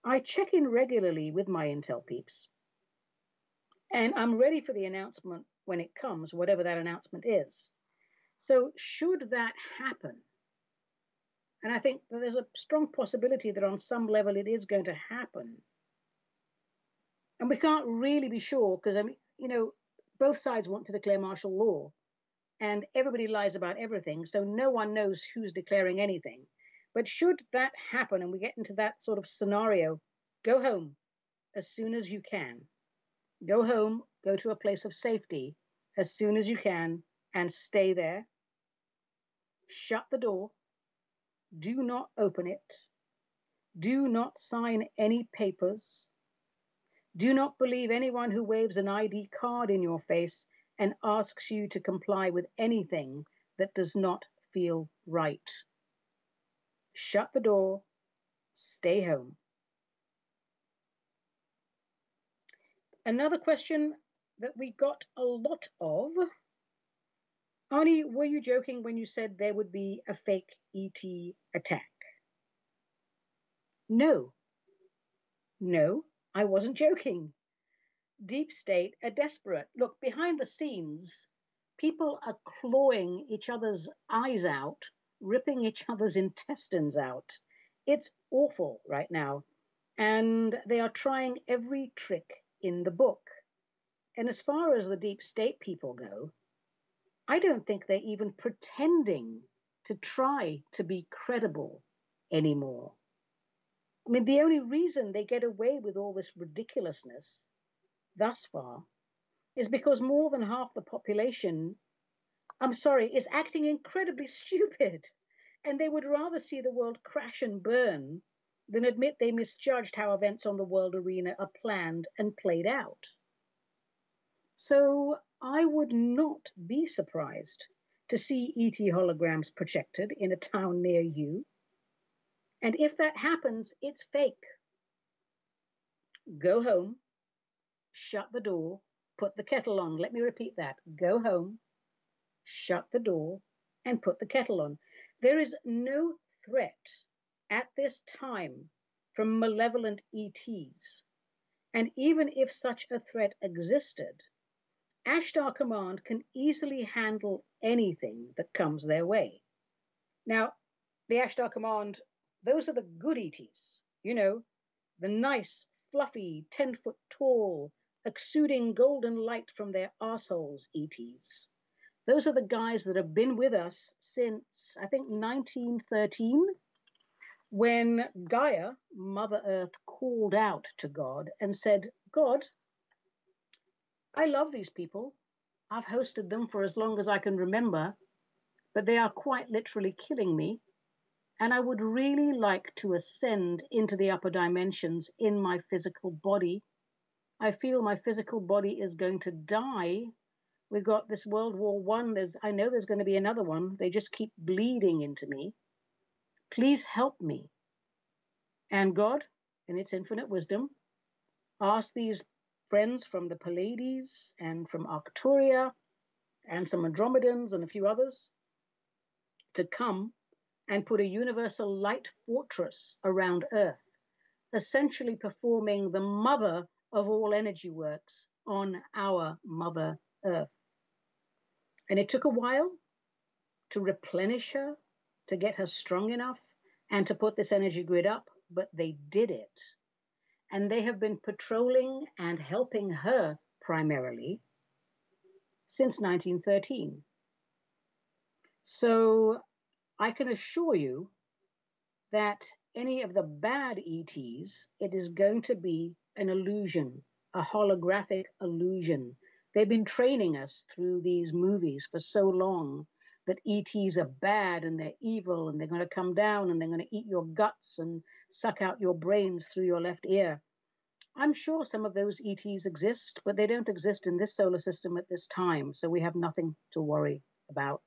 I check in regularly with my Intel peeps, and I'm ready for the announcement when it comes, whatever that announcement is. So should that happen, and I think that there's a strong possibility that on some level it is going to happen, and we can't really be sure because, I mean, you know, both sides want to declare martial law, and everybody lies about everything, so no one knows who's declaring anything. But should that happen and we get into that sort of scenario, go home as soon as you can. Go home, go to a place of safety as soon as you can, and stay there. Shut the door. Do not open it. Do not sign any papers. Do not believe anyone who waves an ID card in your face and asks you to comply with anything that does not feel right. Shut the door. Stay home. Another question that we got a lot of. Ani, were you joking when you said there would be a fake ET attack? No. No, I wasn't joking. Deep state are desperate. Look, behind the scenes, people are clawing each other's eyes out, ripping each other's intestines out. It's awful right now. And they are trying every trick in the book. And as far as the deep state people go, I don't think they're even pretending to try to be credible anymore. I mean, the only reason they get away with all this ridiculousness thus far is because more than half the population I'm sorry, is acting incredibly stupid. And they would rather see the world crash and burn than admit they misjudged how events on the world arena are planned and played out. So I would not be surprised to see ET holograms projected in a town near you. And if that happens, it's fake. Go home, shut the door, put the kettle on. Let me repeat that. Go home, shut the door, and put the kettle on. There is no threat at this time from malevolent ETs. And even if such a threat existed, Ashtar Command can easily handle anything that comes their way. Now, the Ashtar Command, those are the good ETs, you know, the nice, fluffy, 10-foot tall, exuding golden light from their arseholes ETs. Those are the guys that have been with us since, I think, 1913, when Gaia, Mother Earth, called out to God and said, God, I love these people. I've hosted them for as long as I can remember, but they are quite literally killing me. And I would really like to ascend into the upper dimensions in my physical body. I feel my physical body is going to die. We've got this World War I. I know there's going to be another one. They just keep bleeding into me. Please help me. And God, in its infinite wisdom, asked these friends from the Pleiades and from Arcturia and some Andromedans and a few others to come and put a universal light fortress around Earth, essentially performing the mother of all energy works on our Mother Earth. And it took a while to replenish her, to get her strong enough, and to put this energy grid up, but they did it. And they have been patrolling and helping her primarily since 1913. So I can assure you that any of the bad ETs, it is going to be an illusion, a holographic illusion. They've been training us through these movies for so long that ETs are bad and they're evil and they're going to come down and they're going to eat your guts and suck out your brains through your left ear. I'm sure some of those ETs exist, but they don't exist in this solar system at this time, so we have nothing to worry about.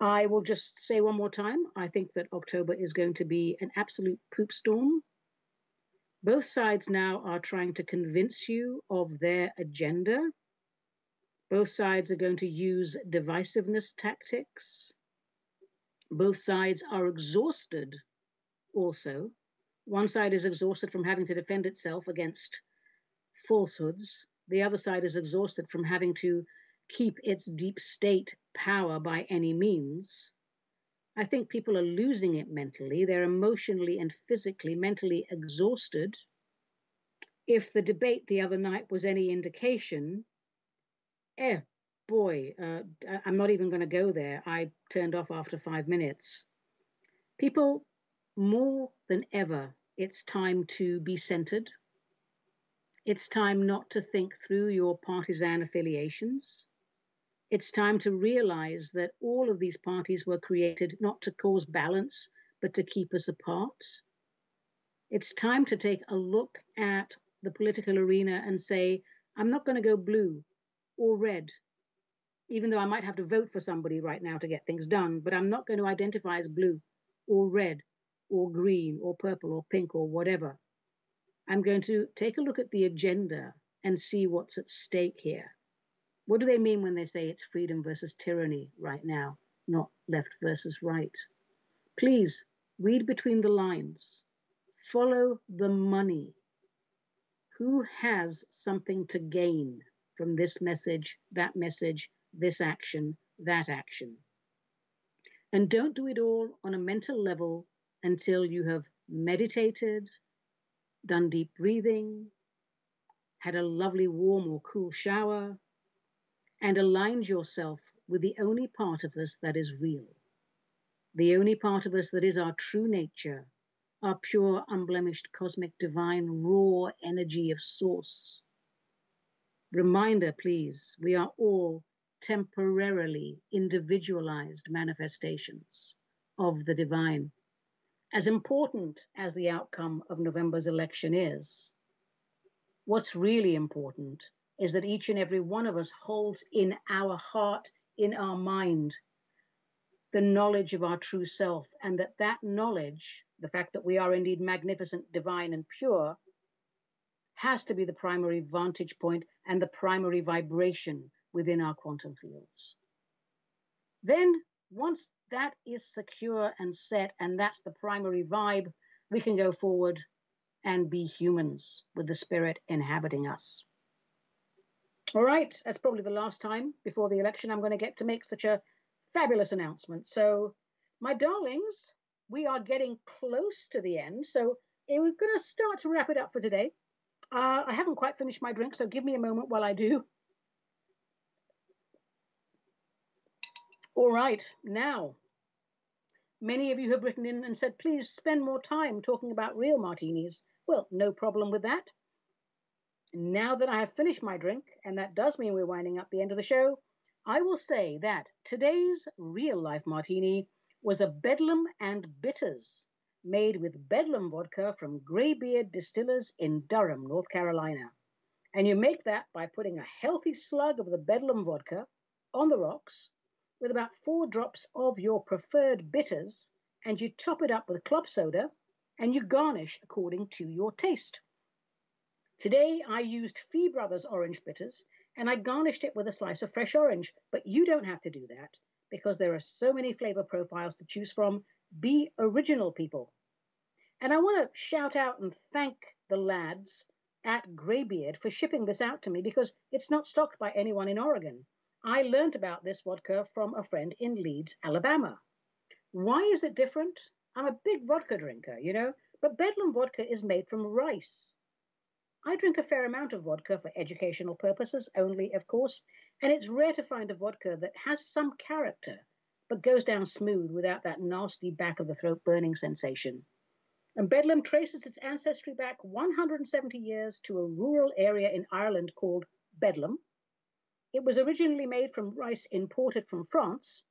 I will just say one more time, I think that October is going to be an absolute poop storm. Both sides now are trying to convince you of their agenda. Both sides are going to use divisiveness tactics. Both sides are exhausted also. One side is exhausted from having to defend itself against falsehoods. The other side is exhausted from having to keep its deep state power by any means. I think people are losing it mentally. They're emotionally and physically, mentally exhausted. If the debate the other night was any indication, boy, I'm not even going to go there. I turned off after 5 minutes. People, more than ever, it's time to be centered. It's time not to think through your partisan affiliations. It's time to realize that all of these parties were created not to cause balance, but to keep us apart. It's time to take a look at the political arena and say, I'm not going to go blue or red, even though I might have to vote for somebody right now to get things done, but I'm not going to identify as blue or red or green or purple or pink or whatever. I'm going to take a look at the agenda and see what's at stake here. What do they mean when they say it's freedom versus tyranny right now, not left versus right? Please read between the lines. Follow the money. Who has something to gain from this message, this action, that action? And don't do it all on a mental level until you have meditated, done deep breathing, had a lovely warm or cool shower, and aligned yourself with the only part of us that is real, the only part of us that is our true nature, our pure, unblemished, cosmic, divine, raw energy of source. Reminder, please, we are all temporarily individualized manifestations of the divine. As important as the outcome of November's election is, what's really important is that each and every one of us holds in our heart, in our mind, the knowledge of our true self, and that knowledge, the fact that we are indeed magnificent, divine, and pure, has to be the primary vantage point and the primary vibration within our quantum fields. Then, once that is secure and set, and that's the primary vibe, we can go forward and be humans with the spirit inhabiting us. All right, that's probably the last time before the election I'm going to get to make such a fabulous announcement. So, my darlings, we are getting close to the end. So, we're going to start to wrap it up for today. I haven't quite finished my drink, so give me a moment while I do. All right, now, many of you have written in and said, please spend more time talking about real martinis. Well, no problem with that. Now that I have finished my drink, and that does mean we're winding up the end of the show, I will say that today's real-life martini was a Bedlam and Bitters, made with Bedlam vodka from Greybeard Distillers in Durham, North Carolina. And you make that by putting a healthy slug of the Bedlam vodka on the rocks with about 4 drops of your preferred bitters, and you top it up with club soda, and you garnish according to your taste. Today, I used Fee Brothers orange bitters, and I garnished it with a slice of fresh orange, but you don't have to do that because there are so many flavor profiles to choose from. Be original, people. And I want to shout out and thank the lads at Greybeard for shipping this out to me because it's not stocked by anyone in Oregon. I learned about this vodka from a friend in Leeds, Alabama. Why is it different? I'm a big vodka drinker, you know, but Bedlam vodka is made from rice. I drink a fair amount of vodka for educational purposes only, of course, and it's rare to find a vodka that has some character, but goes down smooth without that nasty back of the throat burning sensation. And Bedlam traces its ancestry back 170 years to a rural area in Ireland called Bedlam. It was originally made from rice imported from France.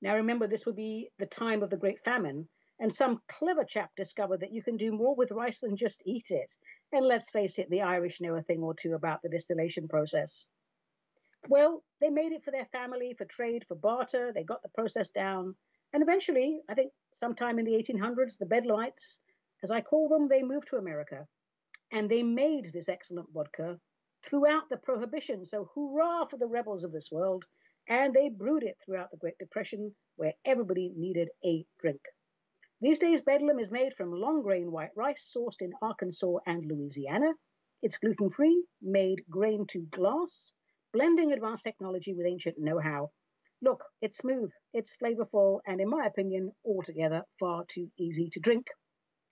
Now remember, this would be the time of the Great Famine, and some clever chap discovered that you can do more with rice than just eat it. And let's face it, the Irish know a thing or two about the distillation process. Well, they made it for their family, for trade, for barter. They got the process down. And eventually, I think sometime in the 1800s, the Bedlamites, as I call them, they moved to America. And they made this excellent vodka throughout the Prohibition. So hurrah for the rebels of this world. And they brewed it throughout the Great Depression, where everybody needed a drink. These days, Bedlam is made from long-grain white rice sourced in Arkansas and Louisiana. It's gluten-free, made grain to glass, blending advanced technology with ancient know-how. Look, it's smooth, it's flavorful, and in my opinion, altogether far too easy to drink.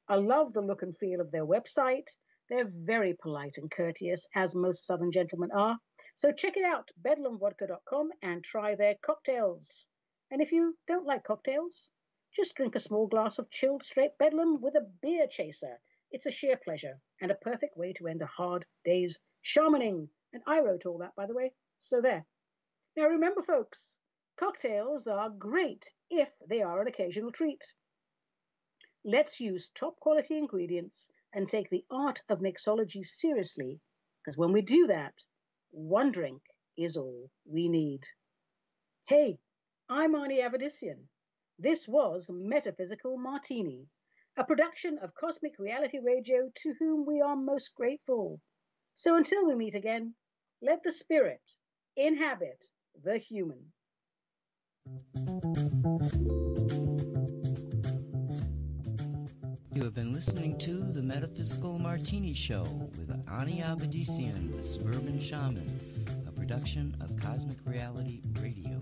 I love the look and feel of their website. They're very polite and courteous, as most Southern gentlemen are. So check it out, bedlamvodka.com, and try their cocktails. And if you don't like cocktails, just drink a small glass of chilled straight Bedlam with a beer chaser. It's a sheer pleasure and a perfect way to end a hard day's shamaning. And I wrote all that, by the way, so there. Now remember, folks, cocktails are great if they are an occasional treat. Let's use top quality ingredients and take the art of mixology seriously, because when we do that, one drink is all we need. Hey, I'm Ani Avedissian. This was Metaphysical Martini, a production of Cosmic Reality Radio to whom we are most grateful. So until we meet again, let the spirit inhabit the human. You have been listening to the Metaphysical Martini Show with Ani Avedissian, the Suburban Shaman, a production of Cosmic Reality Radio.